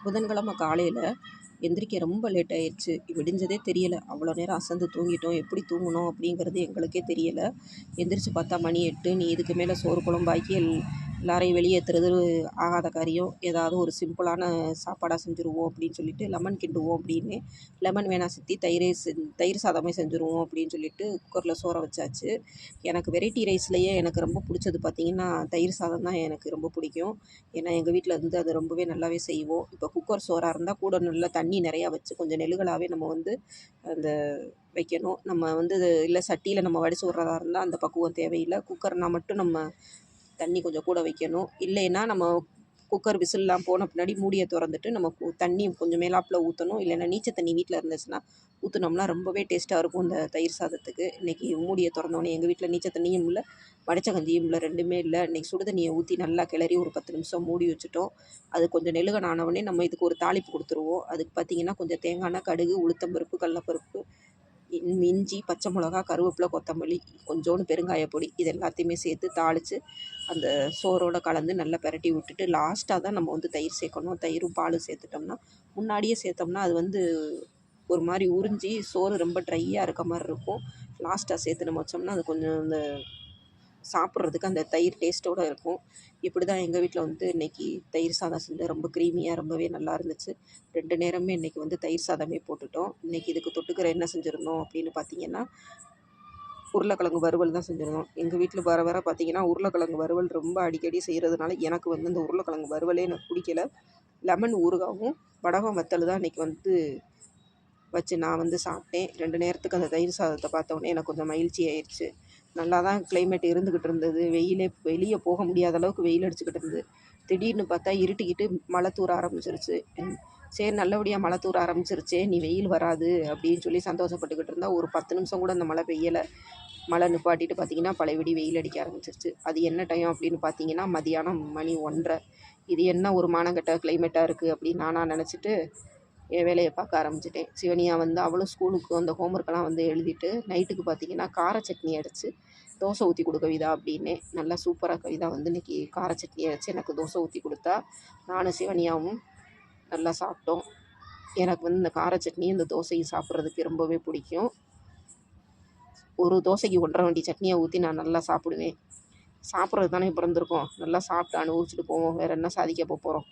புதன்கிழமை காலையில் எந்திரிக்க ரொம்ப லேட் ஆயிடுச்சு. விடிஞ்சதே தெரியலை. அவ்வளோ நேரம் அசந்து தூங்கிட்டோம். எப்படி தூங்கணும் அப்படிங்கிறது எங்களுக்கே தெரியலை. எந்திரிச்சு பார்த்தா மணி 8. நீ இதுக்கு மேலே சோறு குழம்பாக்கி எல்லாரையும் வெளியேற்றுறது ஆகாத காரியம். ஏதாவது ஒரு சிம்பிளான சாப்பாடாக செஞ்சுருவோம் அப்படின்னு சொல்லிட்டு லெமன் கிண்டுவோம் அப்படின்னு. லெமன் வேணாம் சித்தி, தயிர் சாதமே செஞ்சுருவோம் அப்படின்னு சொல்லிட்டு குக்கரில் சோற வச்சாச்சு. எனக்கு வெரைட்டி ரைஸ்லேயே எனக்கு ரொம்ப பிடிச்சது பார்த்திங்கன்னா தயிர் சாதம் தான் எனக்கு ரொம்ப பிடிக்கும். ஏன்னா எங்கள் வீட்டில் வந்து அது ரொம்பவே நல்லாவே செய்வோம். இப்போ குக்கர் சோறாக இருந்தால் கூட நல்லா தண்ணி நிறையா வச்சு கொஞ்சம் நெழுகலாகவே நம்ம வந்து அந்த வைக்கணும். நம்ம வந்து இல்லை சட்டியில் நம்ம வடித்து விட்றதா இருந்தால் அந்த பக்குவம் தேவையில்லை. குக்கர்னால் மட்டும் நம்ம தண்ணி கொஞ்சம் கூட வைக்கணும். இல்லைன்னா நம்ம குக்கர் விசில்லாம் போன பின்னாடி மூடியை திறந்துட்டு நம்ம தண்ணி கொஞ்சம் மேலாப்பில் ஊற்றணும். இல்லைன்னா நீச்சல் தண்ணி வீட்டில் இருந்துச்சுன்னா ஊற்றினோம்னா ரொம்பவே டேஸ்ட்டாக இருக்கும் இந்த தயிர் சாதத்துக்கு. இன்றைக்கி மூடியை திறந்தோடனே எங்கள் வீட்டில் நீச்சல் தண்ணியும் இல்லை, வடிச்ச கஞ்சியும் இல்லை, ரெண்டுமே இல்லை. இன்றைக்கி சுடு தண்ணியை ஊற்றி நல்லா கிளறி ஒரு 10 நிமிஷம் மூடி வச்சுட்டோம். அது கொஞ்சம் நெழுகன ஆனவுடனே நம்ம இதுக்கு ஒரு தாளிப்பு கொடுத்துருவோம். அதுக்கு பார்த்திங்கன்னா கொஞ்சம் தேங்காய் எண்ணெய், கடுகு, உளுத்தம்பருப்பு, கடலப்பருப்பு, இஞ்சி, பச்சை மிளகா, கருவேப்பிலை, கொத்தமல்லி, கொஞ்சோண்டு பெருங்காயப்பொடி, இது எல்லாத்தையுமே சேர்த்து தாளித்து அந்த சோறோடு கலந்து நல்லா பிரட்டி விட்டுட்டு லாஸ்ட்டாக தான் நம்ம வந்து தயிர் சேர்க்கணும். தயிரும் பாலும் சேர்த்துட்டோம்னா, முன்னாடியே சேர்த்தோம்னா அது வந்து ஒரு மாதிரி உறிஞ்சி சோறு ரொம்ப ட்ரையாக இருக்க மாதிரி இருக்கும். லாஸ்ட்டாக சேர்த்து நம்ம வச்சோம்னா அது கொஞ்சம் அந்த சாப்பிட்றதுக்கு அந்த தயிர் டேஸ்ட்டோடு இருக்கும். இப்படி தான் எங்கள் வீட்டில் வந்து இன்றைக்கி தயிர் சாதம் செஞ்சு ரொம்ப க்ரீமியாக ரொம்பவே நல்லா இருந்துச்சு. 2 நேரமே இன்றைக்கி வந்து தயிர் சாதமே போட்டுட்டோம். இன்றைக்கி இதுக்கு தொட்டுக்கிற என்ன செஞ்சுருந்தோம் அப்படின்னு பார்த்திங்கன்னா உருளைக்கிழங்கு வறுவல் தான் செஞ்சுருந்தோம். எங்கள் வீட்டில் வர வர பார்த்திங்கன்னா உருளைக்கிழங்கு வறுவல் ரொம்ப அடிக்கடி செய்கிறதுனால எனக்கு வந்து இந்த உருளைக்கிழங்கு வறுவலே எனக்கு பிடிக்கல. லெமன் ஊறுகாவும் வடகம் வத்தல் தான் இன்றைக்கி வந்து வச்சு நான் வந்து சாப்பிட்டேன். 2 நேரத்துக்கு அந்த தயிர் சாதத்தை பார்த்தோன்னே எனக்கு கொஞ்சம் மகிழ்ச்சி ஆயிடுச்சு. நல்லா தான் கிளைமேட் இருந்துக்கிட்டு இருந்தது. வெளியே போக முடியாத அளவுக்கு வெயில் அடிச்சுக்கிட்டு இருந்தது. திடீர்னு பார்த்தா இருட்டிக்கிட்டு மழை தூர ஆரம்பிச்சிருச்சு. சரி நல்லபடியாக மழை தூர ஆரம்பிச்சிருச்சே, நீ வெயில் வராது அப்படின்னு சொல்லி சந்தோஷப்பட்டுக்கிட்டு இருந்தால் ஒரு 10 நிமிஷம் கூட அந்த மழை பெய்யலை. மழை நிப்பாட்டிட்டு பார்த்திங்கன்னா பழையபடி வெயில் அடிக்க ஆரம்பிச்சிருச்சு. அது என்ன டைம் அப்படின்னு பார்த்தீங்கன்னா மதியானம் மணி 1:30. இது என்ன ஒரு மானங்கெட்ட கிளைமேட்டாக இருக்குது அப்படின்னு நானாக நினச்சிட்டு என் வேலையை பார்க்க ஆரம்பிச்சிட்டேன். சிவனியா வந்து அவளும் ஸ்கூலுக்கு அந்த ஹோம்ஒர்க்கெல்லாம் வந்து எழுதிட்டு நைட்டுக்கு பார்த்திங்கன்னா கார சட்னி அடித்து தோசை ஊற்றி கொடு கவிதா அப்படின்னே. நல்லா சூப்பராக கவிதா வந்து இன்றைக்கி கார சட்னி அடித்து எனக்கு தோசை ஊற்றி கொடுத்தா. நானும் சிவனியாவும் நல்லா சாப்பிட்டோம். எனக்கு வந்து இந்த கார சட்னியும் இந்த தோசையும் சாப்பிட்றதுக்கு ரொம்பவே பிடிக்கும். ஒரு தோசைக்கு 1.5 வண்டி சட்னியை ஊற்றி நான் நல்லா சாப்பிடுவேன். சாப்பிட்றது தானே பிறந்திருக்கோம். நல்லா சாப்பிட்டு அனுபவிச்சுட்டு போவோம். வேறு என்ன சாதிக்க போகிறோம்.